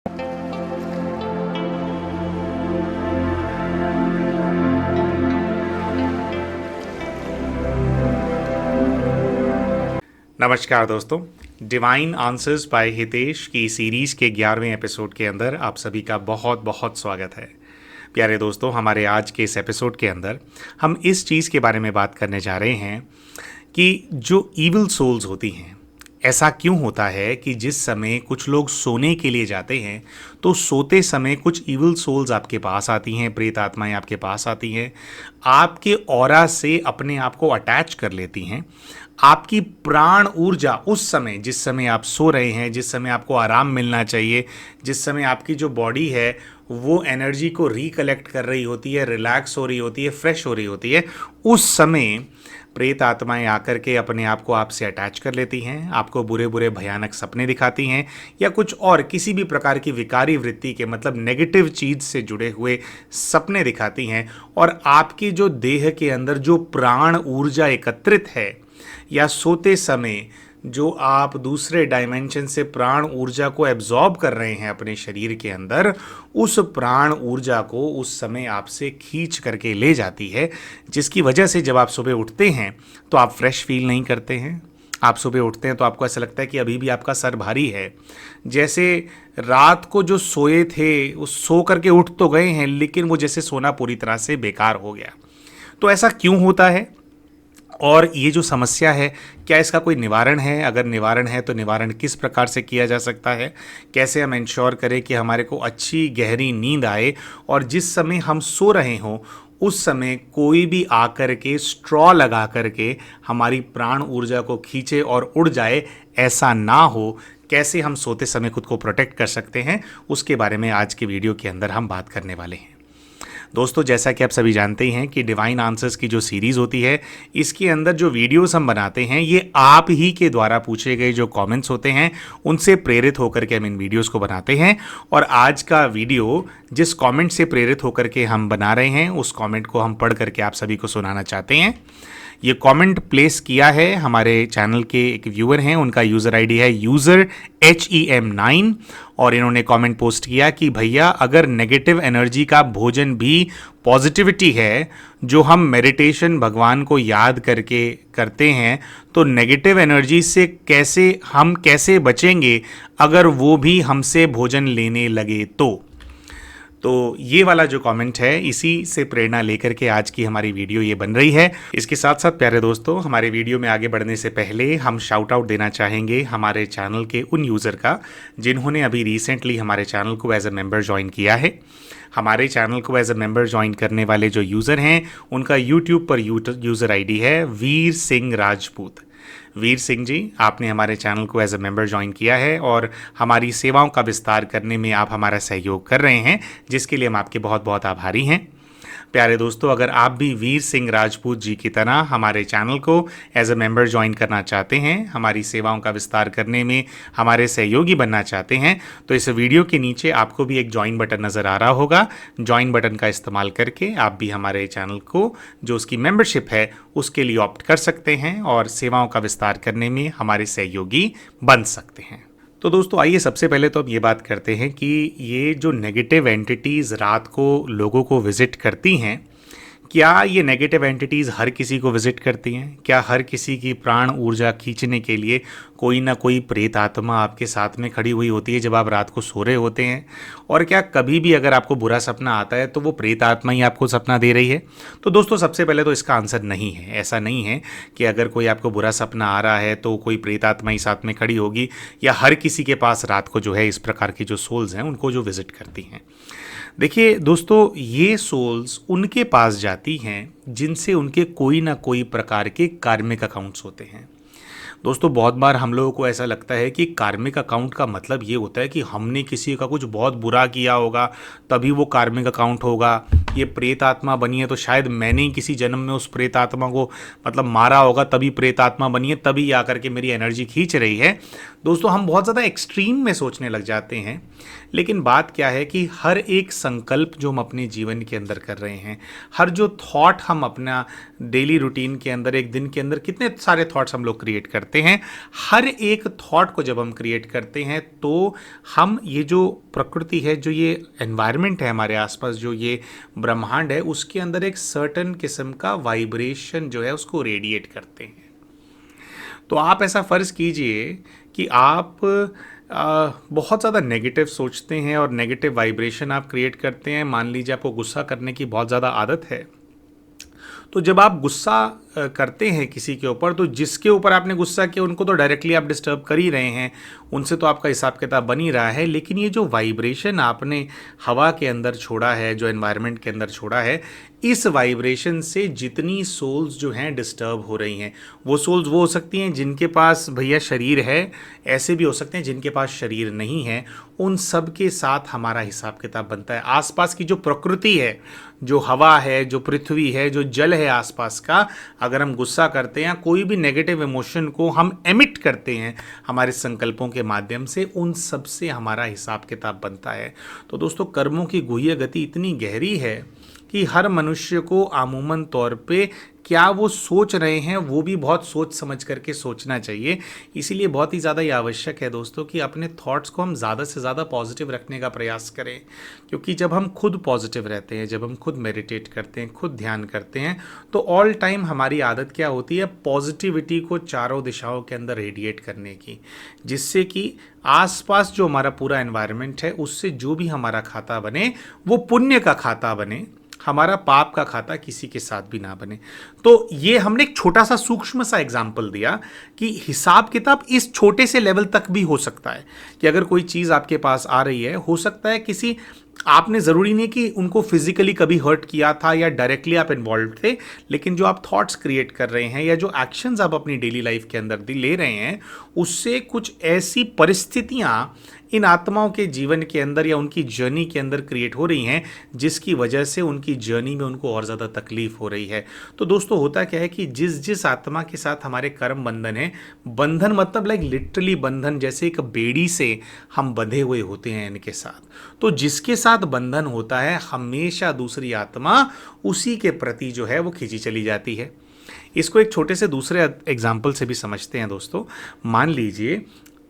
नमस्कार दोस्तों, divine answers bye Hitesh की सीरीज़ के 11वें एपिसोड के अंदर आप सभी का बहुत बहुत स्वागत है। प्यारे दोस्तों, हमारे आज के इस एपिसोड के अंदर हम इस चीज़ के बारे में बात करने जा रहे हैं कि जो ईविल सोल्स होती हैं, ऐसा क्यों होता है कि जिस समय कुछ लोग सोने के लिए जाते हैं तो सोते समय कुछ ईविल सोल्स आपके पास आती हैं, प्रेत आत्माएं आपके पास आती हैं, आपके ऑरा से अपने आप को अटैच कर लेती हैं। आपकी प्राण ऊर्जा उस समय, जिस समय आप सो रहे हैं, जिस समय आपको आराम मिलना चाहिए, जिस समय आपकी जो बॉडी है वो एनर्जी को रिकलेक्ट कर रही होती है, रिलैक्स हो रही होती है, फ्रेश हो रही होती है, उस समय प्रेत आत्माएं आकर के अपने आप को आपसे अटैच कर लेती हैं, आपको बुरे बुरे भयानक सपने दिखाती हैं या कुछ और किसी भी प्रकार की विकारी वृत्ति के मतलब नेगेटिव चीज़ से जुड़े हुए सपने दिखाती हैं। और आपकी जो देह के अंदर जो प्राण ऊर्जा एकत्रित है या सोते समय जो आप दूसरे डायमेंशन से प्राण ऊर्जा को एब्जॉर्ब कर रहे हैं अपने शरीर के अंदर, उस प्राण ऊर्जा को उस समय आपसे खींच करके ले जाती है, जिसकी वजह से जब आप सुबह उठते हैं तो आप फ्रेश फील नहीं करते हैं। आप सुबह उठते हैं तो आपको ऐसा लगता है कि अभी भी आपका सर भारी है, जैसे रात को जो सोए थे उस सो करके उठ तो गए हैं लेकिन वो जैसे सोना पूरी तरह से बेकार हो गया। तो ऐसा क्यों होता है और ये जो समस्या है, क्या इसका कोई निवारण है? अगर निवारण है तो निवारण किस प्रकार से किया जा सकता है? कैसे हम इंश्योर करें कि हमारे को अच्छी गहरी नींद आए और जिस समय हम सो रहे हों उस समय कोई भी आकर के स्ट्रॉ लगा करके हमारी प्राण ऊर्जा को खींचे और उड़ जाए, ऐसा ना हो। कैसे हम सोते समय खुद को प्रोटेक्ट कर सकते हैं, उसके बारे में आज के वीडियो के अंदर हम बात करने वाले हैं। दोस्तों, जैसा कि आप सभी जानते ही हैं कि डिवाइन आंसर्स की जो सीरीज़ होती है, इसके अंदर जो वीडियोस हम बनाते हैं ये आप ही के द्वारा पूछे गए जो कमेंट्स होते हैं उनसे प्रेरित होकर के हम इन वीडियोस को बनाते हैं। और आज का वीडियो जिस कमेंट से प्रेरित होकर के हम बना रहे हैं उस कमेंट को हम पढ़ करके आप सभी को सुनाना चाहते हैं। ये कमेंट प्लेस किया है हमारे चैनल के एक व्यूअर हैं, उनका यूज़र आईडी है यूज़र HEM9 और इन्होंने कमेंट पोस्ट किया कि भैया, अगर नेगेटिव एनर्जी का भोजन भी पॉजिटिविटी है, जो हम मेडिटेशन भगवान को याद करके करते हैं, तो नेगेटिव एनर्जी से कैसे बचेंगे अगर वो भी हमसे भोजन लेने लगे तो ये वाला जो कमेंट है, इसी से प्रेरणा लेकर के आज की हमारी वीडियो ये बन रही है। इसके साथ साथ प्यारे दोस्तों, हमारे वीडियो में आगे बढ़ने से पहले हम शाउट आउट देना चाहेंगे हमारे चैनल के उन यूज़र का जिन्होंने अभी रिसेंटली हमारे चैनल को एज ए मेंबर ज्वाइन किया है। हमारे चैनल को एज ए मेंबर ज्वाइन करने वाले जो यूज़र हैं उनका यूट्यूब पर यूज़र आईडी है वीर सिंह राजपूत। वीर सिंह जी, आपने हमारे चैनल को एज ए मेंबर ज्वाइन किया है और हमारी सेवाओं का विस्तार करने में आप हमारा सहयोग कर रहे हैं, जिसके लिए हम आपके बहुत बहुत आभारी हैं। प्यारे दोस्तों, अगर आप भी वीर सिंह राजपूत जी की तरह हमारे चैनल को एज ए मेंबर ज्वाइन करना चाहते हैं, हमारी सेवाओं का विस्तार करने में हमारे सहयोगी बनना चाहते हैं, तो इस वीडियो के नीचे आपको भी एक ज्वाइन बटन नज़र आ रहा होगा। ज्वाइन बटन का इस्तेमाल करके आप भी हमारे चैनल को जो उसकी मेंबरशिप है उसके लिए ऑप्ट कर सकते हैं और सेवाओं का विस्तार करने में हमारे सहयोगी बन सकते हैं। तो दोस्तों, आइए सबसे पहले तो हम ये बात करते हैं कि ये जो नेगेटिव एंटिटीज़ रात को लोगों को विज़िट करती हैं, क्या ये नेगेटिव एंटिटीज़ हर किसी को विज़िट करती हैं? क्या हर किसी की प्राण ऊर्जा खींचने के लिए कोई ना कोई प्रेत आत्मा आपके साथ में खड़ी हुई होती है जब आप रात को सो रहे होते हैं? और क्या कभी भी अगर आपको बुरा सपना आता है तो वो प्रेत आत्मा ही आपको सपना दे रही है? तो दोस्तों, सबसे पहले तो इसका आंसर नहीं है। ऐसा नहीं है कि अगर कोई आपको बुरा सपना आ रहा है तो कोई प्रेत आत्मा ही साथ में खड़ी होगी या हर किसी के पास रात को जो है इस प्रकार की जो सोल्स हैं उनको जो विज़िट करती हैं। देखिए दोस्तों, ये सोल्स उनके पास जाती हैं जिनसे उनके कोई ना कोई प्रकार के कार्मिक अकाउंट्स होते हैं। दोस्तों, बहुत बार हम लोगों को ऐसा लगता है कि कार्मिक अकाउंट का मतलब ये होता है कि हमने किसी का कुछ बहुत बुरा किया होगा तभी वो कार्मिक अकाउंट होगा, ये प्रेत आत्मा बनी है तो शायद मैंने ही किसी जन्म में उस प्रेत आत्मा को मतलब मारा होगा, तभी प्रेत आत्मा बनी है, तभी आकर के मेरी एनर्जी खींच रही है। दोस्तों हम बहुत ज़्यादा एक्सट्रीम में सोचने लग जाते हैं, लेकिन बात क्या है कि हर एक संकल्प जो हम अपने जीवन के अंदर कर रहे हैं, हर जो थॉट हम अपना डेली रूटीन के अंदर एक दिन के अंदर कितने सारे थॉट्स हम लोग क्रिएट करते हैं, हर एक थॉट को जब हम क्रिएट करते हैं तो हम ये जो प्रकृति है, जो ये एनवायरनमेंट है हमारे आसपास, जो ये ब्रह्मांड है, उसके अंदर एक सर्टन किस्म का वाइब्रेशन जो है उसको रेडिएट करते हैं। तो आप ऐसा फ़र्ज़ कीजिए कि आप बहुत ज़्यादा नेगेटिव सोचते हैं और नेगेटिव वाइब्रेशन आप क्रिएट करते हैं। मान लीजिए आपको गुस्सा करने की बहुत ज़्यादा आदत है, तो जब आप गुस्सा करते हैं किसी के ऊपर, तो जिसके ऊपर आपने गुस्सा किया उनको तो डायरेक्टली आप डिस्टर्ब कर ही रहे हैं, उनसे तो आपका हिसाब किताब बन ही रहा है, लेकिन ये जो वाइब्रेशन आपने हवा के अंदर छोड़ा है, जो एनवायरनमेंट के अंदर छोड़ा है, इस वाइब्रेशन से जितनी सोल्स जो हैं डिस्टर्ब हो रही हैं, वो सोल्स वो हो सकती हैं जिनके पास भैया शरीर है, ऐसे भी हो सकते हैं जिनके पास शरीर नहीं है, उन सब के साथ हमारा हिसाब किताब बनता है। आसपास की जो प्रकृति है, जो हवा है, जो पृथ्वी है, जो जल है आसपास का, अगर हम गुस्सा करते हैं, कोई भी नेगेटिव इमोशन को हम एमिट करते हैं हमारे संकल्पों के माध्यम से, उन सब से हमारा हिसाब किताब बनता है। तो दोस्तों कर्मों की गुह्य गति इतनी गहरी है कि हर मनुष्य को अमूमन तौर पे क्या वो सोच रहे हैं वो भी बहुत सोच समझ करके सोचना चाहिए। इसीलिए बहुत ही ज़्यादा ये आवश्यक है दोस्तों कि अपने थॉट्स को हम ज़्यादा से ज़्यादा पॉजिटिव रखने का प्रयास करें, क्योंकि जब हम खुद पॉजिटिव रहते हैं, जब हम खुद मेडिटेट करते हैं, खुद ध्यान करते हैं, तो ऑल टाइम हमारी आदत क्या होती है, पॉजिटिविटी को चारों दिशाओं के अंदर रेडिएट करने की, जिससे कि आसपास जो हमारा पूरा एनवायरनमेंट है उससे जो भी हमारा खाता बने वो पुण्य का खाता बने, हमारा पाप का खाता किसी के साथ भी ना बने। तो ये हमने एक छोटा सा सूक्ष्म सा एग्जाम्पल दिया कि हिसाब किताब इस छोटे से लेवल तक भी हो सकता है कि अगर कोई चीज़ आपके पास आ रही है, हो सकता है किसी, आपने ज़रूरी नहीं कि उनको फिजिकली कभी हर्ट किया था या डायरेक्टली आप इन्वॉल्व थे, लेकिन जो आप थॉट्स क्रिएट कर रहे हैं या जो एक्शंस आप अपनी डेली लाइफ के अंदर ले रहे हैं, उससे कुछ ऐसी परिस्थितियां इन आत्माओं के जीवन के अंदर या उनकी जर्नी के अंदर क्रिएट हो रही हैं, जिसकी वजह से उनकी जर्नी में उनको और ज़्यादा तकलीफ हो रही है। तो दोस्तों होता क्या है कि जिस जिस आत्मा के साथ हमारे कर्म बंधन है, बंधन मतलब लाइक लिटरली बंधन, जैसे एक बेड़ी से हम बंधे हुए होते हैं इनके साथ, तो जिसके साथ बंधन होता है हमेशा दूसरी आत्मा उसी के प्रति जो है वो खींची चली जाती है। इसको एक छोटे से दूसरे एग्जाम्पल से भी समझते हैं दोस्तों। मान लीजिए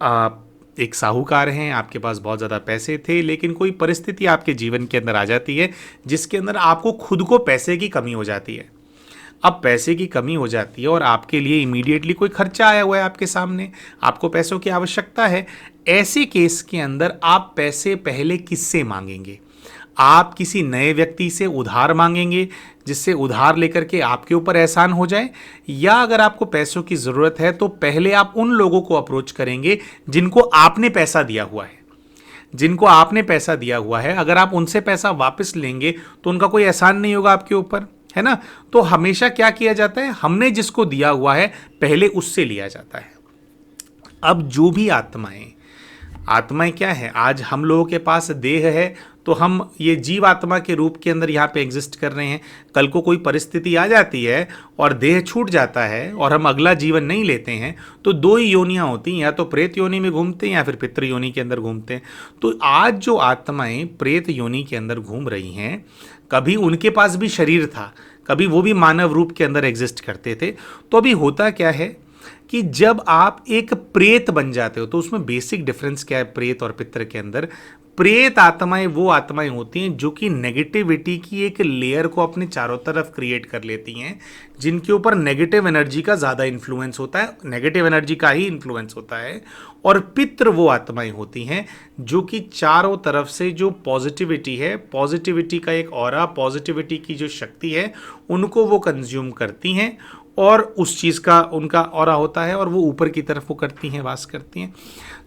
आप एक साहूकार हैं, आपके पास बहुत ज़्यादा पैसे थे, लेकिन कोई परिस्थिति आपके जीवन के अंदर आ जाती है जिसके अंदर आपको खुद को पैसे की कमी हो जाती है। अब पैसे की कमी हो जाती है और आपके लिए इमीडिएटली कोई खर्चा आया हुआ है आपके सामने, आपको पैसों की आवश्यकता है। ऐसे केस के अंदर आप पैसे पहले किससे मांगेंगे? आप किसी नए व्यक्ति से उधार मांगेंगे जिससे उधार लेकर के आपके ऊपर एहसान हो जाए, या अगर आपको पैसों की ज़रूरत है तो पहले आप उन लोगों को अप्रोच करेंगे जिनको आपने पैसा दिया हुआ है, जिनको आपने पैसा दिया हुआ है। अगर आप उनसे पैसा वापस लेंगे तो उनका कोई एहसान नहीं होगा आपके ऊपर, है ना। तो हमेशा क्या किया जाता है, हमने जिसको दिया हुआ है पहले उससे लिया जाता है। अब जो भी आत्माएं क्या है, आज हम लोगों के पास देह है तो हम ये जीव आत्मा के रूप के अंदर यहाँ पे एग्जिस्ट कर रहे हैं। कल को कोई परिस्थिति आ जाती है और देह छूट जाता है और हम अगला जीवन नहीं लेते हैं, तो दो ही योनियाँ होती हैं, या तो प्रेत योनि में घूमते हैं या फिर पितृ योनि के अंदर घूमते हैं। तो आज जो आत्माएं प्रेत योनि के अंदर घूम रही हैं, कभी उनके पास भी शरीर था, कभी वो भी मानव रूप के अंदर एग्जिस्ट करते थे। तो अभी होता क्या है कि जब आप एक प्रेत बन जाते हो, तो उसमें बेसिक डिफरेंस क्या है प्रेत और पितृ के अंदर? प्रेत आत्माएं वो आत्माएं होती हैं जो कि नेगेटिविटी की एक लेयर को अपने चारों तरफ क्रिएट कर लेती हैं, जिनके ऊपर नेगेटिव एनर्जी का ज़्यादा इन्फ्लुएंस होता है, नेगेटिव एनर्जी का ही इन्फ्लुएंस होता है। और पितृ वो आत्माएं होती हैं जो कि चारों तरफ से जो पॉजिटिविटी है, पॉजिटिविटी का एक ऑरा, पॉजिटिविटी की जो शक्ति है, उनको वो कंज्यूम करती हैं और उस चीज़ का उनका ऑरा होता है और वो ऊपर की तरफ वो करती हैं, वास करती हैं।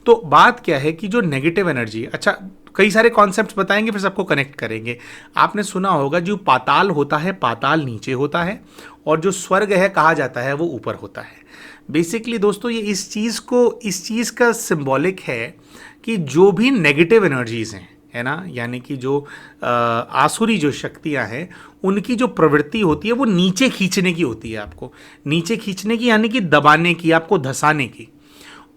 तो बात क्या है कि जो नेगेटिव एनर्जी, अच्छा कई सारे कॉन्सेप्ट्स बताएंगे फिर सबको कनेक्ट करेंगे। आपने सुना होगा जो पाताल होता है, पाताल नीचे होता है, और जो स्वर्ग है कहा जाता है वो ऊपर होता है। बेसिकली दोस्तों ये इस चीज़ का सिंबॉलिक है कि जो भी नेगेटिव एनर्जीज़ हैं, है ना, यानी कि जो आसुरी जो शक्तियां हैं उनकी जो प्रवृत्ति होती है वो नीचे खींचने की होती है, आपको नीचे खींचने की यानी कि दबाने की, आपको धसाने की।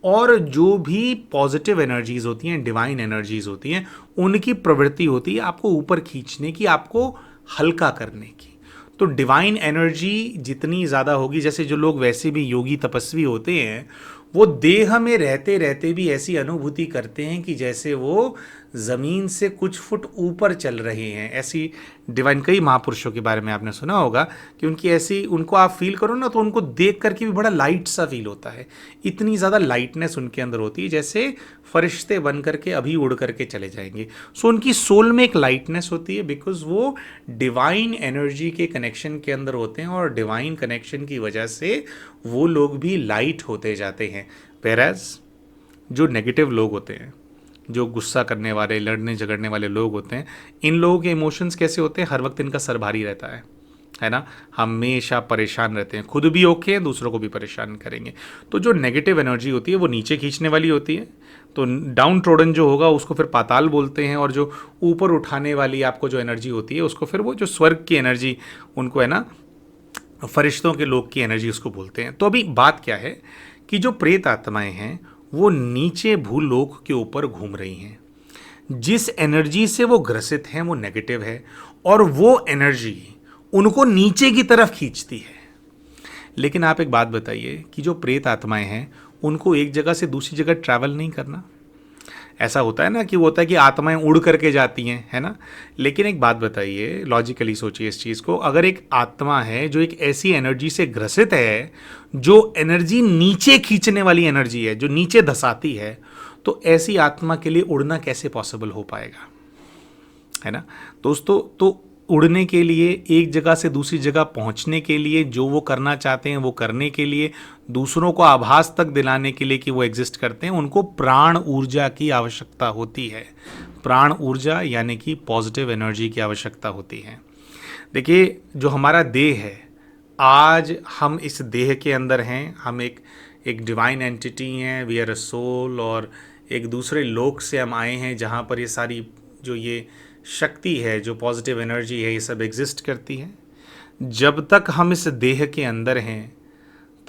और जो भी पॉजिटिव एनर्जीज होती हैं, डिवाइन एनर्जीज होती हैं, उनकी प्रवृत्ति होती है आपको ऊपर खींचने की, आपको हल्का करने की। तो डिवाइन एनर्जी जितनी ज़्यादा होगी, जैसे जो लोग वैसे भी योगी तपस्वी होते हैं वो देह में रहते रहते भी ऐसी अनुभूति करते हैं कि जैसे वो ज़मीन से कुछ फुट ऊपर चल रहे हैं। ऐसी डिवाइन कई महापुरुषों के बारे में आपने सुना होगा कि उनकी ऐसी, उनको आप फील करो ना तो उनको देख करके भी बड़ा लाइट सा फील होता है। इतनी ज़्यादा लाइटनेस उनके अंदर होती है जैसे फरिश्ते बन करके अभी उड़ करके चले जाएंगे। सो उनकी सोल में एक लाइटनेस होती है बिकॉज वो डिवाइन एनर्जी के कनेक्शन के अंदर होते हैं और डिवाइन कनेक्शन की वजह से वो लोग भी लाइट होते जाते हैं। वेयरएज जो नेगेटिव लोग होते हैं, जो गुस्सा करने वाले, लड़ने झगड़ने वाले लोग होते हैं, इन लोगों के इमोशंस कैसे होते हैं, हर वक्त इनका सर भारी रहता है ना, हमेशा परेशान रहते हैं, खुद भी ओके हैं, दूसरों को भी परेशान करेंगे। तो जो नेगेटिव एनर्जी होती है वो नीचे खींचने वाली होती है। तो डाउन ट्रोडन जो होगा उसको फिर पाताल बोलते हैं, और जो ऊपर उठाने वाली आपको जो एनर्जी होती है उसको फिर वो जो स्वर्ग की एनर्जी, उनको है ना फरिश्तों के लोग की एनर्जी उसको बोलते हैं। तो अभी बात क्या है कि जो प्रेत आत्माएं हैं वो नीचे भूलोक के ऊपर घूम रही हैं। जिस एनर्जी से वो ग्रसित हैं वो नेगेटिव है, और वो एनर्जी उनको नीचे की तरफ खींचती है। लेकिन आप एक बात बताइए कि जो प्रेत आत्माएं हैं उनको एक जगह से दूसरी जगह ट्रैवल नहीं करना। ऐसा होता है ना कि वो होता है कि आत्माएं उड़ करके जाती हैं, है ना। लेकिन एक बात बताइए, लॉजिकली सोचिए इस चीज़ को, अगर एक आत्मा है जो एक ऐसी एनर्जी से ग्रसित है जो एनर्जी नीचे खींचने वाली एनर्जी है, जो नीचे धसाती है, तो ऐसी आत्मा के लिए उड़ना कैसे पॉसिबल हो पाएगा, है ना दोस्तों। तो उड़ने के लिए, एक जगह से दूसरी जगह पहुंचने के लिए, जो वो करना चाहते हैं वो करने के लिए, दूसरों को आभास तक दिलाने के लिए कि वो एग्जिस्ट करते हैं, उनको प्राण ऊर्जा की आवश्यकता होती है। प्राण ऊर्जा यानी कि पॉजिटिव एनर्जी की आवश्यकता होती है। देखिए जो हमारा देह है, आज हम इस देह के अंदर हैं, हम एक डिवाइन एंटिटी हैं, वी आर अ सोल, और एक दूसरे लोक से हम आए हैं जहाँ पर ये सारी जो ये शक्ति है, जो पॉजिटिव एनर्जी है, ये सब एग्जिस्ट करती है। जब तक हम इस देह के अंदर हैं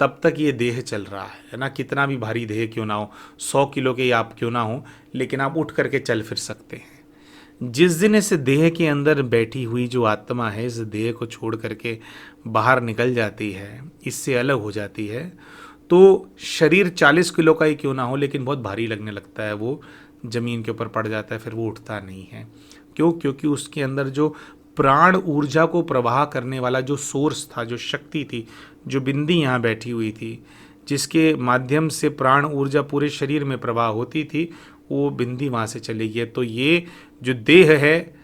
तब तक ये देह चल रहा है ना, कितना भी भारी देह क्यों ना हो, 100 किलो के आप क्यों ना हो, लेकिन आप उठ करके चल फिर सकते हैं। जिस दिन इस देह के अंदर बैठी हुई जो आत्मा है इस देह को छोड़ करके बाहर निकल जाती है, इससे अलग हो जाती है, तो शरीर 40 किलो का ही क्यों ना हो लेकिन बहुत भारी लगने लगता है, वो ज़मीन के ऊपर पड़ जाता है, फिर वो उठता नहीं है। क्यों? क्योंकि उसके अंदर जो प्राण ऊर्जा को प्रवाह करने वाला जो सोर्स था, जो शक्ति थी, जो बिंदी यहाँ बैठी हुई थी, जिसके माध्यम से प्राण ऊर्जा पूरे शरीर में प्रवाह होती थी, वो बिंदी वहाँ से चली गई। तो ये जो देह है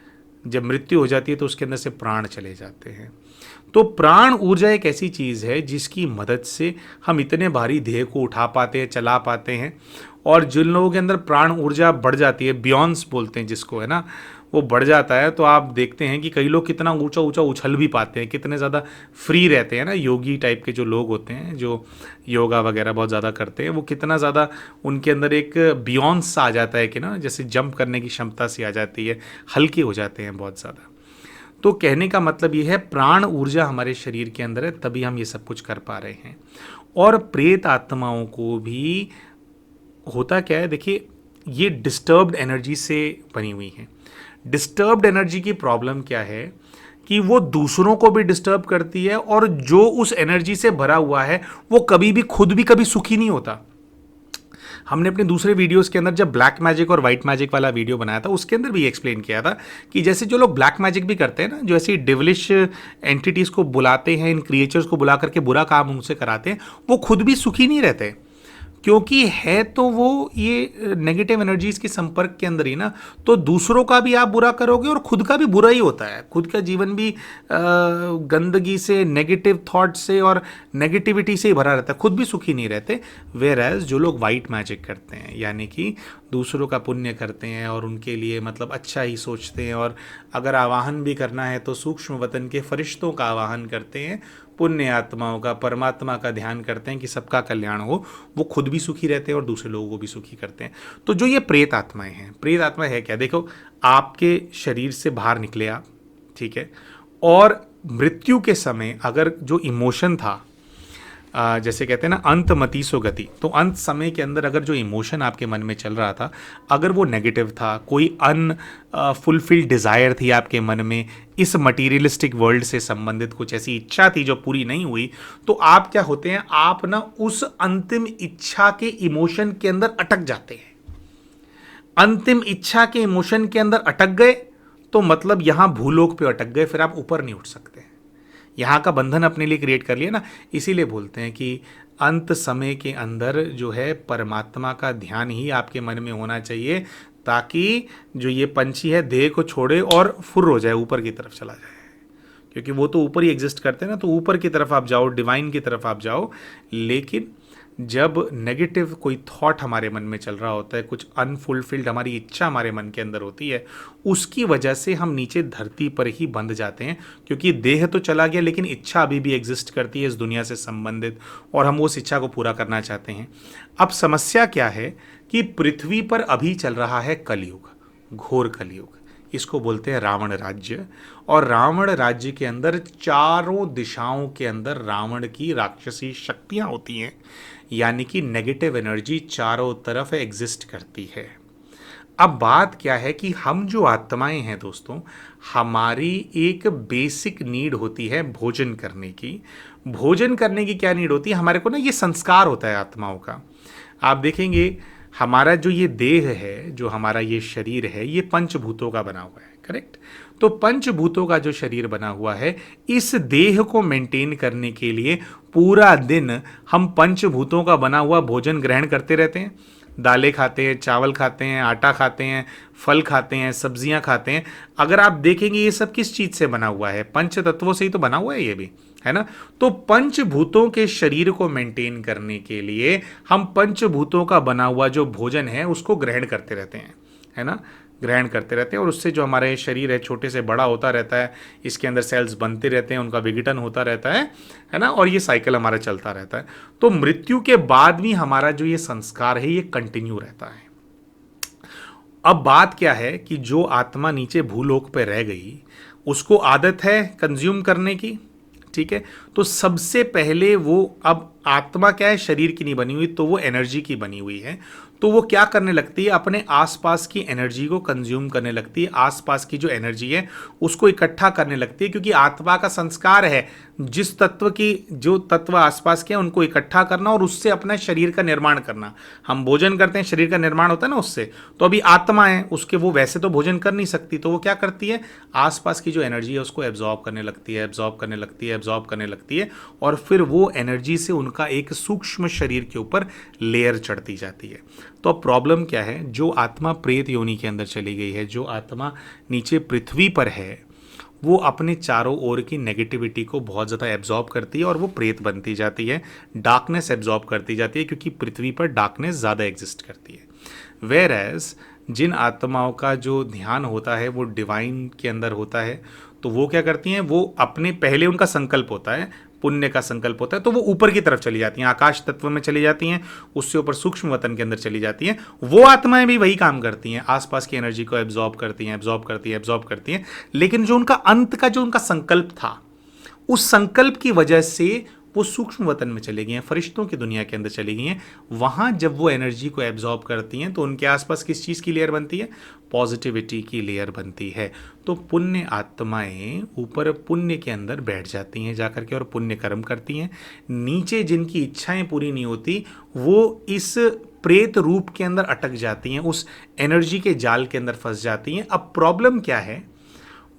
जब मृत्यु हो जाती है तो उसके अंदर से प्राण चले जाते हैं। तो प्राण ऊर्जा एक ऐसी चीज़ है जिसकी मदद से हम इतने भारी देह को उठा पाते हैं, चला पाते हैं। और जिन लोगों के अंदर प्राण ऊर्जा बढ़ जाती है, बियॉन्स बोलते हैं जिसको, है ना, वो बढ़ जाता है, तो आप देखते हैं कि कई लोग कितना ऊंचा ऊंचा उछल भी पाते हैं, कितने ज़्यादा फ्री रहते हैं ना। योगी टाइप के जो लोग होते हैं, जो योगा वगैरह बहुत ज़्यादा करते हैं, वो कितना ज़्यादा उनके अंदर एक बियॉन्स आ जाता है कि ना, जैसे जंप करने की क्षमता सी आ जाती है, हल्के हो जाते हैं बहुत ज़्यादा। तो कहने का मतलब ये है प्राण ऊर्जा हमारे शरीर के अंदर है, तभी हम ये सब कुछ कर पा रहे हैं। और प्रेत आत्माओं को भी होता क्या है, देखिए ये डिस्टर्ब्ड एनर्जी से बनी हुई है। डिस्टर्ब्ड एनर्जी की प्रॉब्लम क्या है कि वो दूसरों को भी डिस्टर्ब करती है, और जो उस एनर्जी से भरा हुआ है वो कभी भी खुद भी कभी सुखी नहीं होता। हमने अपने दूसरे वीडियोस के अंदर जब ब्लैक मैजिक और वाइट मैजिक वाला वीडियो बनाया था उसके अंदर भी एक्सप्लेन किया था कि जैसे जो लोग ब्लैक मैजिक भी करते हैं ना, जो ऐसी डेविलिश एंटिटीज़ को बुलाते हैं, इन क्रिएचर्स को बुला करके बुरा काम उनसे कराते हैं, वो खुद भी सुखी नहीं रहते, क्योंकि है तो वो ये नेगेटिव एनर्जीज के संपर्क के अंदर ही ना। तो दूसरों का भी आप बुरा करोगे और खुद का भी बुरा ही होता है, खुद का जीवन भी गंदगी से, नेगेटिव थॉट से और नेगेटिविटी से ही भरा रहता है, खुद भी सुखी नहीं रहते। वेयर एज जो लोग वाइट मैजिक करते हैं, यानी कि दूसरों का पुण्य करते हैं और उनके लिए मतलब अच्छा ही सोचते हैं, और अगर आवाहन भी करना है तो सूक्ष्म वतन के फरिश्तों का आवाहन करते हैं, पुण्य आत्माओं का, परमात्मा का ध्यान करते हैं कि सबका कल्याण हो। वो खुद भी सुखी रहते हैं और दूसरे लोगों को भी सुखी करते हैं। तो जो ये प्रेत आत्माएं हैं, प्रेत आत्मा है क्या? देखो, आपके शरीर से बाहर निकले आप, ठीक है, और मृत्यु के समय अगर जो इमोशन था, जैसे कहते हैं ना अंत मति सो गति, तो अंत समय के अंदर अगर जो इमोशन आपके मन में चल रहा था, अगर वो नेगेटिव था, कोई फुलफिल्ड डिज़ायर थी आपके मन में, इस मटीरियलिस्टिक वर्ल्ड से संबंधित कुछ ऐसी इच्छा थी जो पूरी नहीं हुई, तो आप क्या होते हैं, आप ना उस अंतिम इच्छा के इमोशन के अंदर अटक जाते हैं। अंतिम इच्छा के इमोशन के अंदर अटक गए तो मतलब यहां भूलोक पे अटक गए, फिर आप ऊपर नहीं उठ सकते। यहाँ का बंधन अपने लिए क्रिएट कर लिया ना। इसीलिए बोलते हैं कि अंत समय के अंदर जो है परमात्मा का ध्यान ही आपके मन में होना चाहिए, ताकि जो ये पंछी है देह को छोड़े और फुर्र हो जाए, ऊपर की तरफ चला जाए, क्योंकि वो तो ऊपर ही एग्जिस्ट करते हैं ना। तो ऊपर की तरफ आप जाओ, डिवाइन की तरफ आप जाओ। लेकिन जब नेगेटिव कोई थॉट हमारे मन में चल रहा होता है, कुछ अनफुलफिल्ड हमारी इच्छा हमारे मन के अंदर होती है, उसकी वजह से हम नीचे धरती पर ही बंध जाते हैं, क्योंकि देह तो चला गया लेकिन इच्छा अभी भी एग्जिस्ट करती है इस दुनिया से संबंधित, और हम उस इच्छा को पूरा करना चाहते हैं। अब समस्या क्या है कि पृथ्वी पर अभी चल रहा है कलयुग, घोर कलयुग, इसको बोलते हैं रावण राज्य। और रावण राज्य के अंदर चारों दिशाओं के अंदर रावण की राक्षसी शक्तियां होती हैं, यानी कि नेगेटिव एनर्जी चारों तरफ एग्जिस्ट करती है। अब बात क्या है कि हम जो आत्माएं हैं दोस्तों, हमारी एक बेसिक नीड होती है भोजन करने की। भोजन करने की क्या नीड होती है हमारे को ना, ये संस्कार होता है आत्माओं का। आप देखेंगे हमारा जो ये देह है, जो हमारा ये शरीर है, ये पंचभूतों का बना हुआ है, करेक्ट। तो पंचभूतों का जो शरीर बना हुआ है, इस देह को मेंटेन करने के लिए पूरा दिन हम पंचभूतों का बना हुआ भोजन ग्रहण करते रहते हैं। दालें खाते हैं, चावल खाते हैं, आटा खाते हैं, फल खाते हैं, सब्जियां खाते हैं। अगर आप देखेंगे ये सब किस चीज से बना हुआ है, पंच तत्वों से ही तो बना हुआ है ये भी, है ना। तो पंचभूतों के शरीर को मेंटेन करने के लिए हम पंचभूतों का बना हुआ जो भोजन है उसको ग्रहण करते रहते हैं, है ना, ग्रहण करते रहते हैं। और उससे जो हमारा ये शरीर है छोटे से बड़ा होता रहता है, इसके अंदर सेल्स बनते रहते हैं, उनका विघटन होता रहता है ना, और ये साइकिल हमारा चलता रहता है। तो मृत्यु के बाद भी हमारा जो ये संस्कार है ये कंटिन्यू रहता है। अब बात क्या है कि जो आत्मा नीचे भूलोक पे रह गई, उसको आदत है कंज्यूम करने की, ठीक है। तो सबसे पहले वो, अब आत्मा क्या है, शरीर की नहीं बनी हुई, तो वो एनर्जी की बनी हुई है। तो वो क्या करने लगती है, अपने आसपास की एनर्जी को कंज्यूम करने लगती है, आसपास की जो एनर्जी है उसको इकट्ठा करने लगती है, क्योंकि आत्मा का संस्कार है जिस तत्व की, जो तत्व आसपास के हैं उनको इकट्ठा करना और उससे अपने शरीर का निर्माण करना। हम भोजन करते हैं, शरीर का निर्माण होता है ना उससे। तो अभी आत्मा है, उसके वो वैसे तो भोजन कर नहीं सकती, तो वो क्या करती है, आसपास की जो एनर्जी है उसको एब्जॉर्ब करने लगती है, एब्जॉर्ब करने लगती है, एब्जॉर्ब करने लगती है, और फिर वो एनर्जी से उनका एक सूक्ष्म शरीर के ऊपर लेयर चढ़ती जाती है। तो अब प्रॉब्लम क्या है, जो आत्मा प्रेत योनि के अंदर चली गई है, जो आत्मा नीचे पृथ्वी पर है, वो अपने चारों ओर की नेगेटिविटी को बहुत ज़्यादा एब्जॉर्ब करती है और वो प्रेत बनती जाती है, डार्कनेस एब्जॉर्ब करती जाती है, क्योंकि पृथ्वी पर डार्कनेस ज़्यादा एग्जिस्ट करती है। वेयर एज जिन आत्माओं का जो ध्यान होता है वो डिवाइन के अंदर होता है, तो वो क्या करती हैं, वो अपने पहले उनका संकल्प होता है, पुण्य का संकल्प होता है, तो वो ऊपर की तरफ चली जाती हैं, आकाश तत्व में चली जाती हैं, उससे ऊपर सूक्ष्म वतन के अंदर चली जाती हैं। वो आत्माएं भी वही काम करती हैं, आसपास की एनर्जी को एब्जॉर्ब करती हैं, एब्जॉर्ब करती हैं, एब्जॉर्ब करती हैं। लेकिन जो उनका अंत का जो उनका संकल्प था, उस संकल्प की वजह से वो सूक्ष्म वतन में चली गई हैं, फरिश्तों की दुनिया के अंदर चली गई हैं। वहाँ जब वो एनर्जी को एब्जॉर्ब करती हैं तो उनके आसपास किस चीज़ की लेयर बनती है, पॉजिटिविटी की लेयर बनती है। तो पुण्य आत्माएं ऊपर पुण्य के अंदर बैठ जाती हैं जाकर के और पुण्य कर्म करती हैं। नीचे जिनकी इच्छाएं पूरी नहीं होती वो इस प्रेत रूप के अंदर अटक जाती हैं, उस एनर्जी के जाल के अंदर फंस जाती हैं। अब प्रॉब्लम क्या है,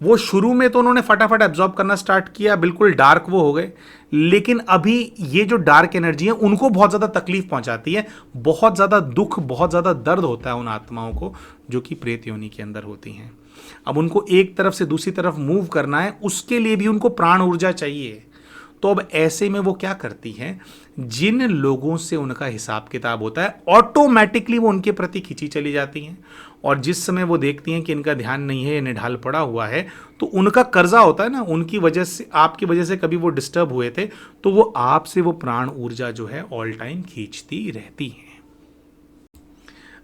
वो शुरू में तो उन्होंने फटाफट एब्जॉर्ब करना स्टार्ट किया, बिल्कुल डार्क वो हो गए, लेकिन अभी ये जो डार्क एनर्जी है उनको बहुत ज़्यादा तकलीफ पहुंचाती है, बहुत ज़्यादा दुख, बहुत ज़्यादा दर्द होता है उन आत्माओं को जो कि प्रेत योनि के अंदर होती हैं। अब उनको एक तरफ से दूसरी तरफ मूव करना है, उसके लिए भी उनको प्राण ऊर्जा चाहिए। तो अब ऐसे में वो क्या करती हैं, जिन लोगों से उनका हिसाब किताब होता है ऑटोमेटिकली वो उनके प्रति खींची चली जाती हैं। और जिस समय वो देखती हैं कि इनका ध्यान नहीं है, निढाल पड़ा हुआ है, तो उनका कर्जा होता है ना, उनकी वजह से, आपकी वजह से कभी वो डिस्टर्ब हुए थे, तो वो आपसे वो प्राण ऊर्जा जो है ऑल टाइम खींचती रहती हैं।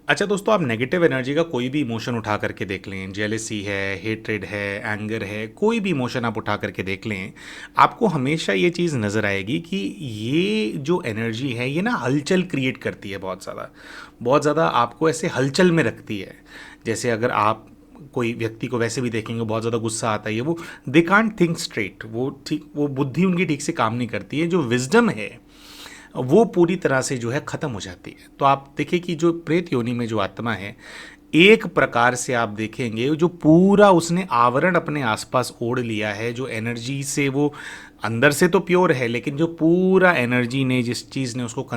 अच्छा दोस्तों, आप नेगेटिव एनर्जी का कोई भी इमोशन उठा करके देख लें, जेलेसी है, हेट्रेड है, एंगर है, कोई भी इमोशन आप उठा करके देख लें, आपको हमेशा ये चीज़ नज़र आएगी कि ये जो एनर्जी है ये ना हलचल क्रिएट करती है, बहुत ज़्यादा आपको ऐसे हलचल में रखती है। जैसे अगर आप कोई व्यक्ति को वैसे भी देखेंगे, बहुत ज़्यादा गुस्सा आता है, वो दे कांट थिंक स्ट्रेट, वो बुद्धि उनकी ठीक से काम नहीं करती है, जो विजडम है वो पूरी तरह से जो है ख़त्म हो जाती है। तो आप देखिए कि जो प्रेत योनि में जो आत्मा है, एक प्रकार से आप देखेंगे जो पूरा उसने आवरण अपने आसपास ओढ़ लिया है, जो एनर्जी से वो अंदर से तो प्योर है, लेकिन जो पूरा एनर्जी ने, जिस चीज़ ने उसको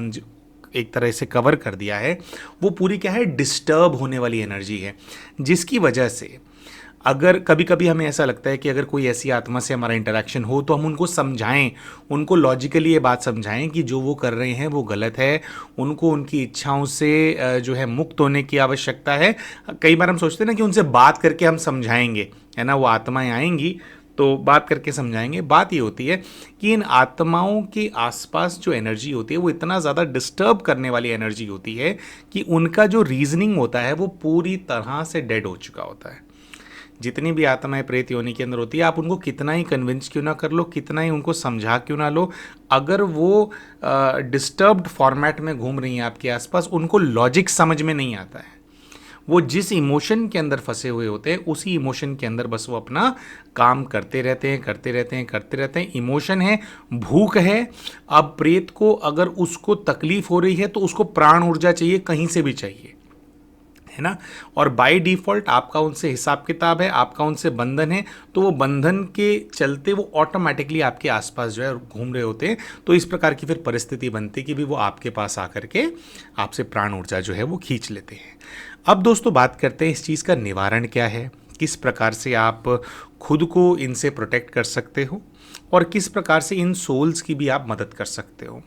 एक तरह से कवर कर दिया है, वो पूरी क्या है, डिस्टर्ब होने वाली एनर्जी है। जिसकी वजह से अगर कभी कभी हमें ऐसा लगता है कि अगर कोई ऐसी आत्मा से हमारा इंटरेक्शन हो तो हम उनको समझाएं, उनको लॉजिकली ये बात समझाएं कि जो वो कर रहे हैं वो गलत है, उनको उनकी इच्छाओं से जो है मुक्त होने की आवश्यकता है। कई बार हम सोचते हैं ना कि उनसे बात करके हम समझाएंगे, है ना, वो आत्माएं आएंगी तो बात करके समझाएंगे। बात ये होती है कि इन आत्माओं के आसपास जो एनर्जी होती है वो इतना ज़्यादा डिस्टर्ब करने वाली एनर्जी होती है कि उनका जो रीजनिंग होता है वो पूरी तरह से डेड हो चुका होता है। जितनी भी आत्माएं प्रेत योनि के अंदर होती है, आप उनको कितना ही कन्विंस क्यों ना कर लो, कितना ही उनको समझा क्यों ना लो, अगर वो डिस्टर्ब्ड फॉर्मेट में घूम रही हैं आपके आसपास, उनको लॉजिक समझ में नहीं आता है। वो जिस इमोशन के अंदर फंसे हुए होते हैं उसी इमोशन के अंदर बस वो अपना काम करते रहते हैं। इमोशन है, भूख है। अब प्रेत को अगर उसको तकलीफ हो रही है तो उसको प्राण ऊर्जा चाहिए, कहीं से भी चाहिए, है ना। और बाय डिफ़ॉल्ट आपका उनसे हिसाब किताब है, आपका उनसे बंधन है, तो वो बंधन के चलते वो ऑटोमेटिकली आपके आसपास जो है घूम रहे होते हैं। तो इस प्रकार की फिर परिस्थिति बनती है कि भी वो आपके पास आकर के आपसे प्राण ऊर्जा जो है वो खींच लेते हैं। अब दोस्तों बात करते हैं इस चीज़ का निवारण क्या है, किस प्रकार से आप खुद को इनसे प्रोटेक्ट कर सकते हो और किस प्रकार से इन सोल्स की भी आप मदद कर सकते हो।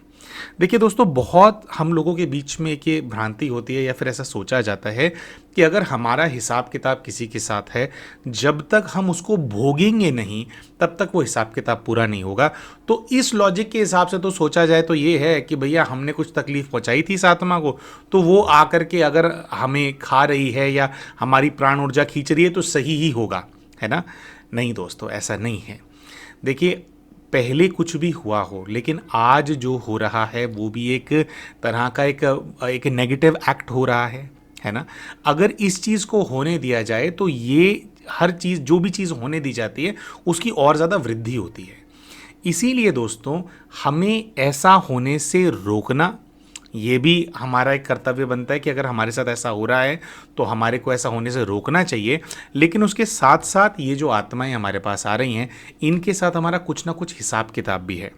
देखिए दोस्तों, बहुत हम लोगों के बीच में एक ये भ्रांति होती है या फिर ऐसा सोचा जाता है कि अगर हमारा हिसाब किताब किसी के साथ है, जब तक हम उसको भोगेंगे नहीं तब तक वो हिसाब किताब पूरा नहीं होगा। तो इस लॉजिक के हिसाब से तो सोचा जाए तो ये है कि भैया हमने कुछ तकलीफ पहुंचाई थी इस आत्मा को, तो वो आकर के अगर हमें खा रही है या हमारी प्राण ऊर्जा खींच रही है तो सही ही होगा, है ना। नहीं दोस्तों, ऐसा नहीं है। देखिए, पहले कुछ भी हुआ हो, लेकिन आज जो हो रहा है वो भी एक तरह का एक नेगेटिव एक्ट हो रहा है ना। अगर इस चीज़ को होने दिया जाए तो ये हर चीज़, जो भी चीज़ होने दी जाती है उसकी और ज़्यादा वृद्धि होती है। इसीलिए दोस्तों, हमें ऐसा होने से रोकना, ये भी हमारा एक कर्तव्य बनता है कि अगर हमारे साथ ऐसा हो रहा है तो हमारे को ऐसा होने से रोकना चाहिए। लेकिन उसके साथ साथ ये जो आत्माएं हमारे पास आ रही हैं, इनके साथ हमारा कुछ ना कुछ हिसाब किताब भी है।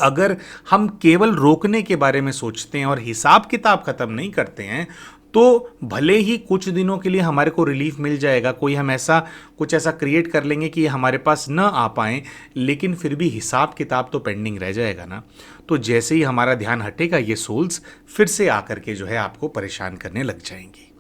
अगर हम केवल रोकने के बारे में सोचते हैं और हिसाब किताब ख़त्म नहीं करते हैं तो भले ही कुछ दिनों के लिए हमारे को रिलीफ मिल जाएगा, कोई हम ऐसा कुछ ऐसा क्रिएट कर लेंगे कि हमारे पास न आ पाएँ, लेकिन फिर भी हिसाब किताब तो पेंडिंग रह जाएगा ना। तो जैसे ही हमारा ध्यान हटेगा, ये सोल्स फिर से आकर के जो है आपको परेशान करने लग जाएंगी।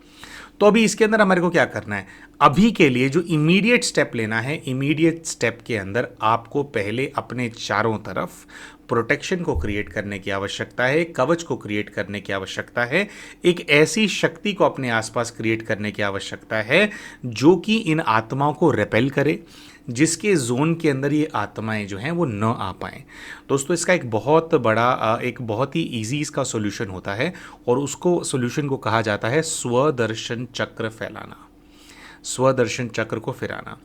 तो अभी इसके अंदर हमारे को क्या करना है, अभी के लिए जो इमीडिएट स्टेप लेना है, इमीडिएट स्टेप के अंदर आपको पहले अपने चारों तरफ प्रोटेक्शन को क्रिएट करने की आवश्यकता है, कवच को क्रिएट करने की आवश्यकता है, एक ऐसी शक्ति को अपने आसपास क्रिएट करने की आवश्यकता है जो कि इन आत्माओं को रेपेल करे, जिसके जोन के अंदर ये आत्माएं जो हैं वो न आ पाएँ। दोस्तों, इसका एक बहुत बड़ा, एक बहुत ही इजी इसका सॉल्यूशन होता है और उसको सॉल्यूशन को कहा जाता है स्वदर्शन चक्र फैलाना, स्वदर्शन चक्र को फिराना।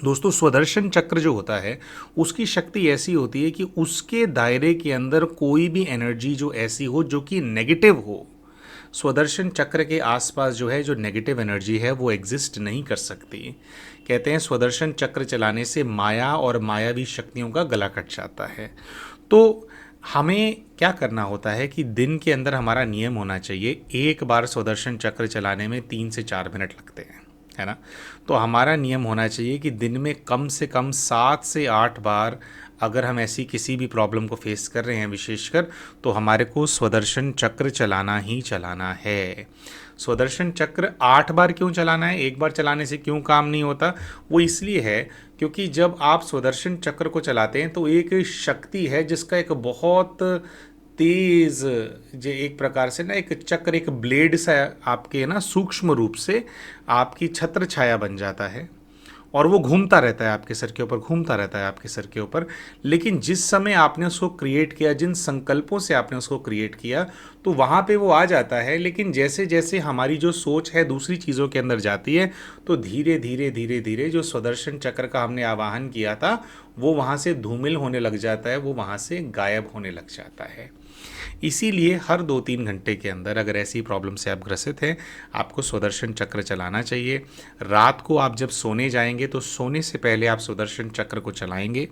दोस्तों, स्वदर्शन चक्र जो होता है उसकी शक्ति ऐसी होती है कि उसके दायरे के अंदर कोई भी एनर्जी जो ऐसी हो जो कि नेगेटिव हो, स्वदर्शन चक्र के आसपास जो है जो नेगेटिव एनर्जी है वो एग्जिस्ट नहीं कर सकती। कहते हैं स्वदर्शन चक्र चलाने से माया और मायावी शक्तियों का गला कट जाता है। तो हमें क्या करना होता है कि दिन के अंदर हमारा नियम होना चाहिए, एक बार स्वदर्शन चक्र चलाने में 3 से 4 मिनट लगते हैं, है ना। तो हमारा नियम होना चाहिए कि दिन में कम से कम 7 से 8 बार अगर हम ऐसी किसी भी प्रॉब्लम को फेस कर रहे हैं विशेषकर, तो हमारे को स्वदर्शन चक्र चलाना ही चलाना है। स्वदर्शन चक्र 8 बार क्यों चलाना है, एक बार चलाने से क्यों काम नहीं होता? वो इसलिए है क्योंकि जब आप स्वदर्शन चक्र को चलाते हैं तो एक शक्ति है जिसका एक बहुत तेज, जो एक प्रकार से ना एक चक्र, एक ब्लेड सा आपके ना सूक्ष्म रूप से आपकी छत्र छाया बन जाता है और वो घूमता रहता है आपके सर के ऊपर, घूमता रहता है आपके सर के ऊपर। लेकिन जिस समय आपने उसको क्रिएट किया, जिन संकल्पों से आपने उसको क्रिएट किया, तो वहाँ पे वो आ जाता है। लेकिन जैसे जैसे हमारी जो सोच है दूसरी चीज़ों के अंदर जाती है, तो धीरे धीरे धीरे धीरे जो स्वदर्शन चक्र का हमने आवाहन किया था वो वहाँ से धूमिल होने लग जाता है, वो वहाँ से गायब होने लग जाता है। इसीलिए हर 2-3 घंटे के अंदर अगर ऐसी प्रॉब्लम से आप ग्रसित हैं, आपको स्वदर्शन चक्र चलाना चाहिए। रात को आप जब सोने जाएंगे तो सोने से पहले आप स्वदर्शन चक्र को चलाएंगे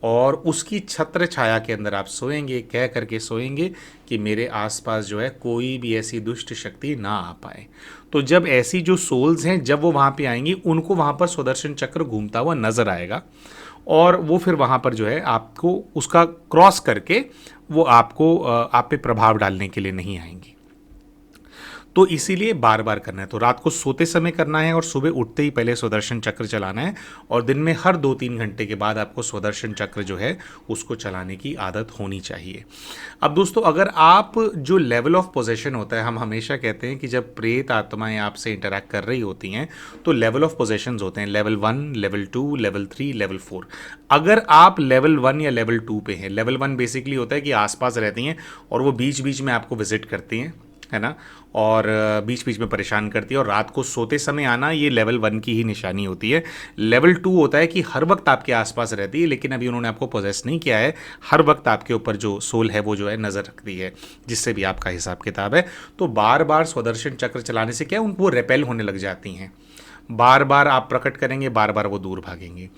और उसकी छत्र छाया के अंदर आप सोएंगे, कह करके सोएंगे कि मेरे आसपास जो है कोई भी ऐसी दुष्ट शक्ति ना आ पाए। तो जब ऐसी जो सोल्स हैं जब वो वहाँ पे आएंगी, उनको वहाँ पर स्वदर्शन चक्र घूमता हुआ नज़र आएगा और वो फिर वहाँ पर जो है आपको उसका क्रॉस करके वो आपको आप पे प्रभाव डालने के लिए नहीं आएंगी। तो इसीलिए बार बार करना है। तो रात को सोते समय करना है और सुबह उठते ही पहले स्वदर्शन चक्र चलाना है और दिन में हर 2-3 घंटे के बाद आपको स्वदर्शन चक्र जो है उसको चलाने की आदत होनी चाहिए। अब दोस्तों, अगर आप जो लेवल ऑफ पोजेशन होता है, हम हमेशा कहते हैं कि जब प्रेत आत्माएं आपसे इंटरैक्ट कर रही होती हैं तो लेवल ऑफ पोजेशंस होते हैं, लेवल 1, लेवल 2, लेवल 3, लेवल 4। अगर आप लेवल 1 या लेवल 2 पे हैं, लेवल 1 बेसिकली होता है कि आसपास रहती हैं और वो बीच बीच में आपको विजिट करती हैं, है ना, और बीच बीच में परेशान करती है और रात को सोते समय आना, ये लेवल 1 की ही निशानी होती है। लेवल 2 होता है कि हर वक्त आपके आसपास रहती है लेकिन अभी उन्होंने आपको पोजेस नहीं किया है, हर वक्त आपके ऊपर जो सोल है वो जो है नज़र रखती है, जिससे भी आपका हिसाब किताब है। तो बार बार स्वदर्शन चक्र चलाने से क्या उनको रेपेल होने लग जाती हैं, बार बार आप प्रकट करेंगे, बार बार वो दूर भागेंगी।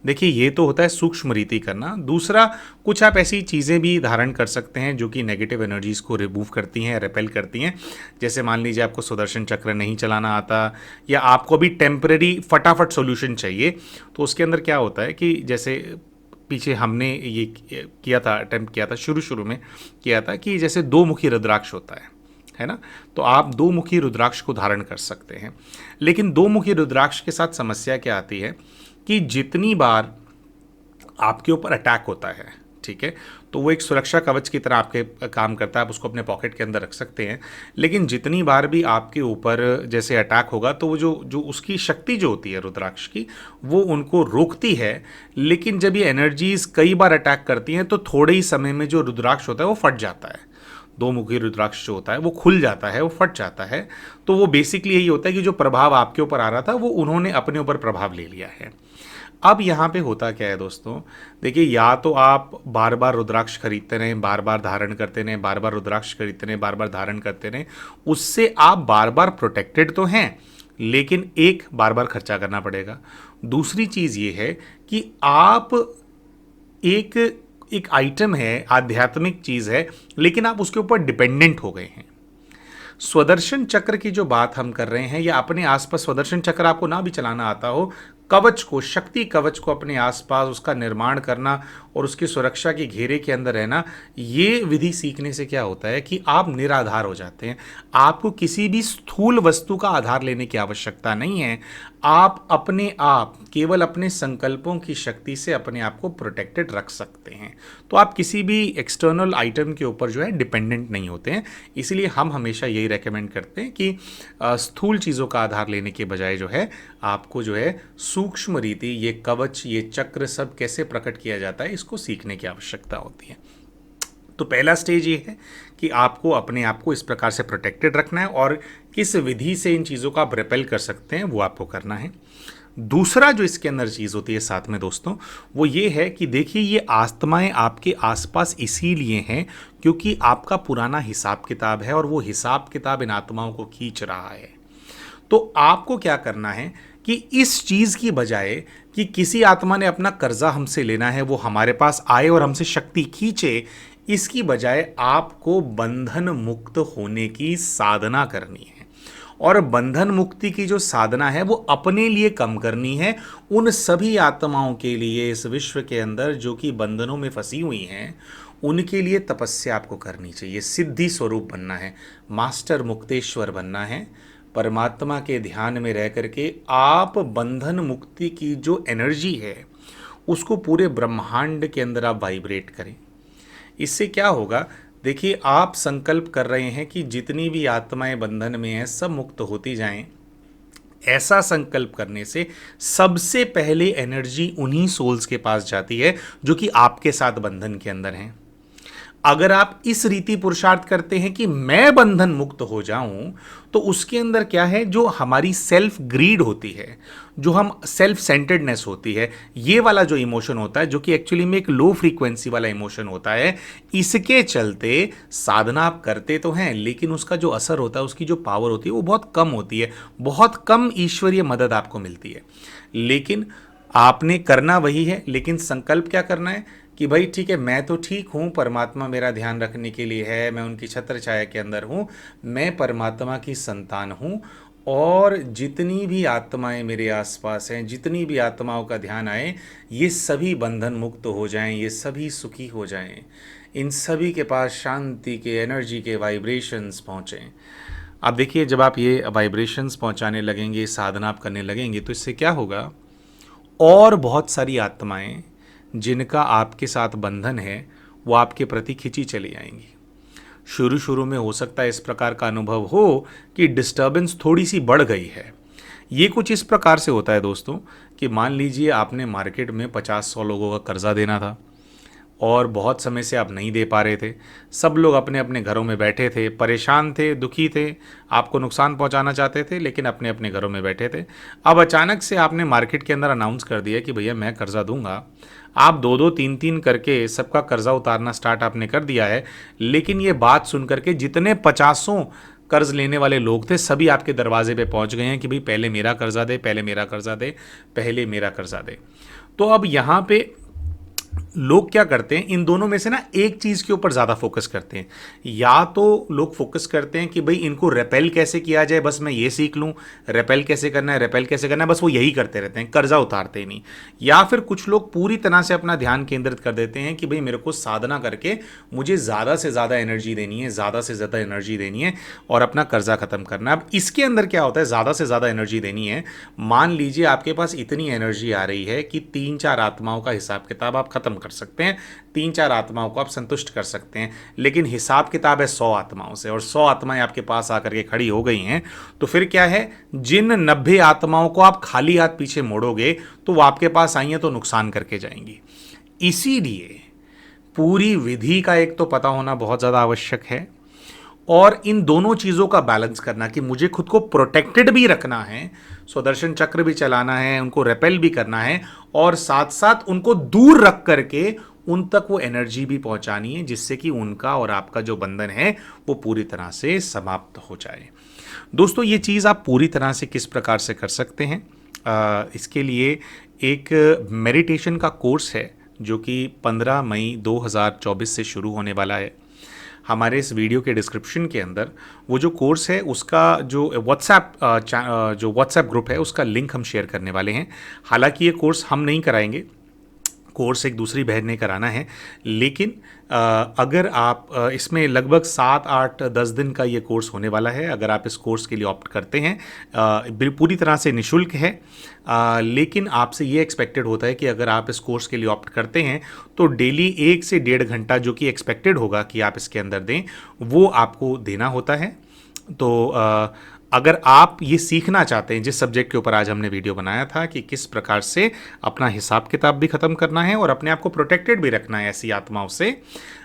देखिए, ये तो होता है सूक्ष्म रीति करना। दूसरा, कुछ आप ऐसी चीज़ें भी धारण कर सकते हैं जो कि नेगेटिव एनर्जीज़ को रिमूव करती हैं, रिपेल करती हैं। जैसे मान लीजिए आपको सुदर्शन चक्र नहीं चलाना आता या आपको भी टेम्पररी फटाफट सॉल्यूशन चाहिए, तो उसके अंदर क्या होता है कि जैसे पीछे हमने ये किया था, अटेम्प्ट किया था, शुरू में किया था कि जैसे 2 मुखी रुद्राक्ष होता है ना, तो आप 2 मुखी रुद्राक्ष को धारण कर सकते हैं। लेकिन 2 मुखी रुद्राक्ष के साथ समस्या क्या आती है कि जितनी बार आपके ऊपर अटैक होता है, ठीक है, तो वो एक सुरक्षा कवच की तरह आपके काम करता है, आप उसको अपने पॉकेट के अंदर रख सकते हैं। लेकिन जितनी बार भी आपके ऊपर जैसे अटैक होगा तो वो जो उसकी शक्ति जो होती है रुद्राक्ष की, वो उनको रोकती है। लेकिन जब ये एनर्जीज कई बार अटैक करती हैं तो थोड़े ही समय में जो रुद्राक्ष होता है वो फट जाता है, 2 मुखी रुद्राक्ष जो होता है वो खुल जाता है, वो फट जाता है। तो वो बेसिकली यही होता है कि जो प्रभाव आपके ऊपर आ रहा था वो उन्होंने अपने ऊपर प्रभाव ले लिया है। अब यहाँ पे होता क्या है दोस्तों, देखिए, या तो आप बार बार रुद्राक्ष खरीदते रहें, बार बार धारण करते रहें, बार बार रुद्राक्ष खरीदते रहें, बार बार धारण करते रहें, उससे आप बार बार प्रोटेक्टेड तो हैं लेकिन एक बार बार खर्चा करना पड़ेगा। दूसरी चीज़ ये है कि आप एक आइटम है, आध्यात्मिक चीज़ है, लेकिन आप उसके ऊपर डिपेंडेंट हो गए हैं। स्वदर्शन चक्र की जो बात हम कर रहे हैं, या अपने आसपास स्वदर्शन चक्र आपको ना भी चलाना आता हो, कवच को, शक्ति कवच को अपने आसपास उसका निर्माण करना और उसकी सुरक्षा के घेरे के अंदर रहना, ये विधि सीखने से क्या होता है कि आप निराधार हो जाते हैं। आपको किसी भी स्थूल वस्तु का आधार लेने की आवश्यकता नहीं है। आप अपने आप केवल अपने संकल्पों की शक्ति से अपने आप को प्रोटेक्टेड रख सकते हैं। तो आप किसी भी एक्सटर्नल आइटम के ऊपर जो है डिपेंडेंट नहीं होते हैं। इसलिए हम हमेशा यही रेकमेंड करते हैं कि स्थूल चीज़ों का आधार लेने के बजाय जो है आपको जो है सूक्ष्म रीति, ये कवच, ये चक्र सब कैसे प्रकट किया जाता है, इसको सीखने की आवश्यकता होती है। तो पहला स्टेज ये है कि आपको अपने आप को इस प्रकार से प्रोटेक्टेड रखना है और किस विधि से इन चीज़ों का आप रिपेल कर सकते हैं वो आपको करना है। दूसरा जो इसके अंदर चीज़ होती है साथ में दोस्तों, वो ये है कि देखिए, ये आत्माएं आपके आसपास इसीलिए हैं क्योंकि आपका पुराना हिसाब किताब है और वो हिसाब किताब इन आत्माओं को खींच रहा है। तो आपको क्या करना है कि इस चीज़ की बजाय कि किसी आत्मा ने अपना कर्जा हमसे लेना है, वो हमारे पास आए और हमसे शक्ति खींचे, इसकी बजाय आपको बंधन मुक्त होने की साधना करनी है। और बंधन मुक्ति की जो साधना है वो अपने लिए कम करनी है। उन सभी आत्माओं के लिए इस विश्व के अंदर जो कि बंधनों में फंसी हुई हैं, उनके लिए तपस्या आपको करनी चाहिए, सिद्धि स्वरूप बनना है, मास्टर मुक्तेश्वर बनना है। परमात्मा के ध्यान में रह करके आप बंधन मुक्ति की जो एनर्जी है उसको पूरे ब्रह्मांड के अंदर आप वाइब्रेट करें। इससे क्या होगा, देखिए आप संकल्प कर रहे हैं कि जितनी भी आत्माएं बंधन में हैं सब मुक्त होती जाएं। ऐसा संकल्प करने से सबसे पहले एनर्जी उन्हीं सोल्स के पास जाती है जो कि आपके साथ बंधन के अंदर हैं। अगर आप इस रीति पुरुषार्थ करते हैं कि मैं बंधन मुक्त हो जाऊं, तो उसके अंदर क्या है, जो हमारी सेल्फ ग्रीड होती है, जो हम सेल्फ सेंटर्डनेस होती है, ये वाला जो इमोशन होता है, जो कि एक्चुअली में एक लो फ्रीक्वेंसी वाला इमोशन होता है, इसके चलते साधना आप करते तो हैं लेकिन उसका जो असर होता है, उसकी जो पावर होती है वो बहुत कम होती है, बहुत कम ईश्वरीय मदद आपको मिलती है। लेकिन आपने करना वही है, लेकिन संकल्प क्या करना है कि भाई ठीक है, मैं तो ठीक हूँ, परमात्मा मेरा ध्यान रखने के लिए है, मैं उनकी छत्र छाया के अंदर हूँ, मैं परमात्मा की संतान हूँ, और जितनी भी आत्माएं मेरे आसपास हैं, जितनी भी आत्माओं का ध्यान आए, ये सभी बंधन मुक्त हो जाएं, ये सभी सुखी हो जाएं, इन सभी के पास शांति के, एनर्जी के वाइब्रेशंस पहुँचें। अब देखिए, जब आप ये वाइब्रेशंस पहुँचाने लगेंगे, साधना आप करने लगेंगे, तो इससे क्या होगा, और बहुत सारी आत्माएं जिनका आपके साथ बंधन है वो आपके प्रति खिंची चली आएंगी। शुरू शुरू में हो सकता है इस प्रकार का अनुभव हो कि डिस्टर्बेंस थोड़ी सी बढ़ गई है। ये कुछ इस प्रकार से होता है दोस्तों कि मान लीजिए आपने मार्केट में 50-100 लोगों का कर्जा देना था और बहुत समय से आप नहीं दे पा रहे थे, सब लोग अपने अपने घरों में बैठे थे, परेशान थे, दुखी थे, आपको नुकसान पहुंचाना चाहते थे लेकिन अपने अपने घरों में बैठे थे। अब अचानक से आपने मार्केट के अंदर अनाउंस कर दिया कि भैया मैं कर्जा दूंगा। आप 2-2, 3-3 करके सबका कर्जा उतारना स्टार्ट आपने कर दिया है, लेकिन ये बात सुन करके जितने 50 कर्ज लेने वाले लोग थे सभी आपके दरवाजे पे पहुंच गए हैं कि भाई पहले मेरा कर्जा दे, पहले मेरा कर्जा दे, पहले मेरा कर्जा दे। तो अब यहाँ पे लोग क्या करते हैं, इन दोनों में से ना एक चीज़ के ऊपर ज़्यादा फोकस करते हैं। या तो लोग फोकस करते हैं कि भाई इनको रेपेल कैसे किया जाए, बस मैं ये सीख लूँ, रेपेल कैसे करना है, रेपेल कैसे करना है, बस वो यही करते रहते हैं, कर्जा उतारते ही नहीं। या फिर कुछ लोग पूरी तरह से अपना ध्यान केंद्रित कर देते हैं कि भाई मेरे को साधना करके मुझे ज़्यादा से ज़्यादा एनर्जी देनी है, ज़्यादा से ज़्यादा एनर्जी देनी है और अपना कर्जा खत्म करना है। अब इसके अंदर क्या होता है, ज़्यादा से ज़्यादा एनर्जी देनी है, मान लीजिए आपके पास इतनी एनर्जी आ रही है कि 3-4 आत्माओं का हिसाब किताब आप खत्म कर सकते हैं, 3-4 आत्माओं को आप संतुष्ट कर सकते हैं, लेकिन हिसाब किताब है 100 आत्माओं से और 100 आत्माएं आपके पास आकर के खड़ी हो गई हैं। तो फिर क्या है, जिन 90 आत्माओं को आप खाली हाथ पीछे मोड़ोगे तो वो आपके पास आई हैं तो नुकसान करके जाएंगी। इसीलिए पूरी विधि का एक तो पता होना बहुत ज़्यादा आवश्यक है और इन दोनों चीज़ों का बैलेंस करना कि मुझे खुद को प्रोटेक्टेड भी रखना है, सुदर्शन चक्र भी चलाना है, उनको रेपेल भी करना है और साथ साथ उनको दूर रख करके उन तक वो एनर्जी भी पहुंचानी है जिससे कि उनका और आपका जो बंधन है वो पूरी तरह से समाप्त हो जाए। दोस्तों, ये चीज़ आप पूरी तरह से किस प्रकार से कर सकते हैं, इसके लिए एक मेडिटेशन का कोर्स है जो कि 15 मई 2024 से शुरू होने वाला है। हमारे इस वीडियो के डिस्क्रिप्शन के अंदर वो जो कोर्स है उसका जो व्हाट्सएप ग्रुप है उसका लिंक हम शेयर करने वाले हैं। हालांकि ये कोर्स हम नहीं कराएंगे, कोर्स एक दूसरी बहन ने कराना है, लेकिन अगर आप इसमें लगभग 7-8-10 दिन का ये कोर्स होने वाला है। अगर आप इस कोर्स के लिए ऑप्ट करते हैं, पूरी तरह से निःशुल्क है, लेकिन आपसे ये एक्सपेक्टेड होता है कि अगर आप इस कोर्स के लिए ऑप्ट करते हैं तो डेली 1 से 1.5 घंटा जो कि एक्सपेक्टेड होगा कि आप इसके अंदर दें, वो आपको देना होता है। तो अगर आप ये सीखना चाहते हैं, जिस सब्जेक्ट के ऊपर आज हमने वीडियो बनाया था कि किस प्रकार से अपना हिसाब किताब भी ख़त्म करना है और अपने आप को प्रोटेक्टेड भी रखना है ऐसी आत्माओं से,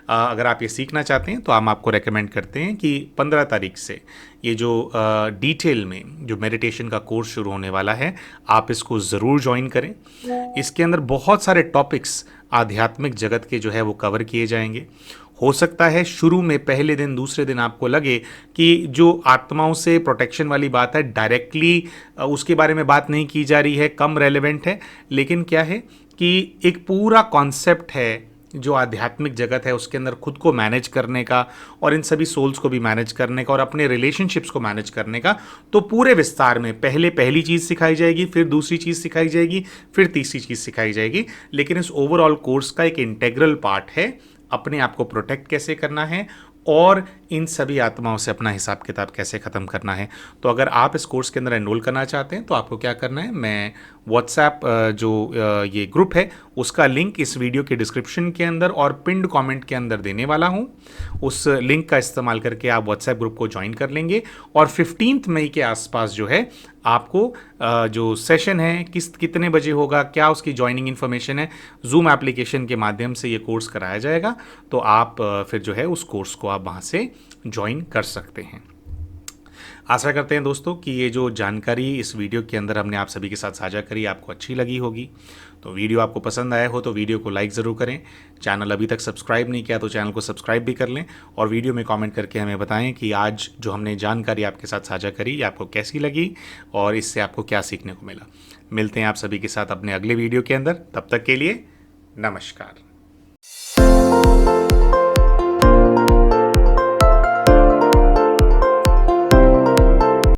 अगर आप ये सीखना चाहते हैं तो हम आपको रेकमेंड करते हैं कि 15 तारीख से ये जो डिटेल में जो मेडिटेशन का कोर्स शुरू होने वाला है, आप इसको ज़रूर ज्वाइन करें। इसके अंदर बहुत सारे टॉपिक्स आध्यात्मिक जगत के जो है वो कवर किए जाएंगे। हो सकता है शुरू में पहले दिन दूसरे दिन आपको लगे कि जो आत्माओं से प्रोटेक्शन वाली बात है डायरेक्टली उसके बारे में बात नहीं की जा रही है, कम रेलेवेंट है, लेकिन क्या है कि एक पूरा कॉन्सेप्ट है जो आध्यात्मिक जगत है उसके अंदर खुद को मैनेज करने का और इन सभी सोल्स को भी मैनेज करने का और अपने रिलेशनशिप्स को मैनेज करने का, तो पूरे विस्तार में पहले पहली चीज़ सिखाई जाएगी, फिर दूसरी चीज़ सिखाई जाएगी, फिर तीसरी चीज़ सिखाई जाएगी। लेकिन इस ओवरऑल कोर्स का एक इंटेग्रल पार्ट है अपने आप को प्रोटेक्ट कैसे करना है और इन सभी आत्माओं से अपना हिसाब किताब कैसे ख़त्म करना है। तो अगर आप इस कोर्स के अंदर एनरोल करना चाहते हैं तो आपको क्या करना है, मैं व्हाट्सएप जो ये ग्रुप है उसका लिंक इस वीडियो के डिस्क्रिप्शन के अंदर और पिंड कमेंट के अंदर देने वाला हूं। उस लिंक का इस्तेमाल करके आप व्हाट्सएप ग्रुप को ज्वाइन कर लेंगे और 15 मई के आसपास जो है आपको जो सेशन है कितने बजे होगा, क्या उसकी ज्वाइनिंग इन्फॉर्मेशन है, जूम एप्लीकेशन के माध्यम से ये कोर्स कराया जाएगा। तो आप फिर जो है उस कोर्स को आप वहाँ से ज्वाइन कर सकते हैं। आशा करते हैं दोस्तों कि ये जो जानकारी इस वीडियो के अंदर हमने आप सभी के साथ साझा करी आपको अच्छी लगी होगी। तो वीडियो आपको पसंद आया हो तो वीडियो को लाइक ज़रूर करें। चैनल अभी तक सब्सक्राइब नहीं किया तो चैनल को सब्सक्राइब भी कर लें और वीडियो में कमेंट करके हमें बताएं कि आज जो हमने जानकारी आपके साथ साझा करी ये आपको कैसी लगी और इससे आपको क्या सीखने को मिला। मिलते हैं आप सभी के साथ अपने अगले वीडियो के अंदर, तब तक के लिए नमस्कार।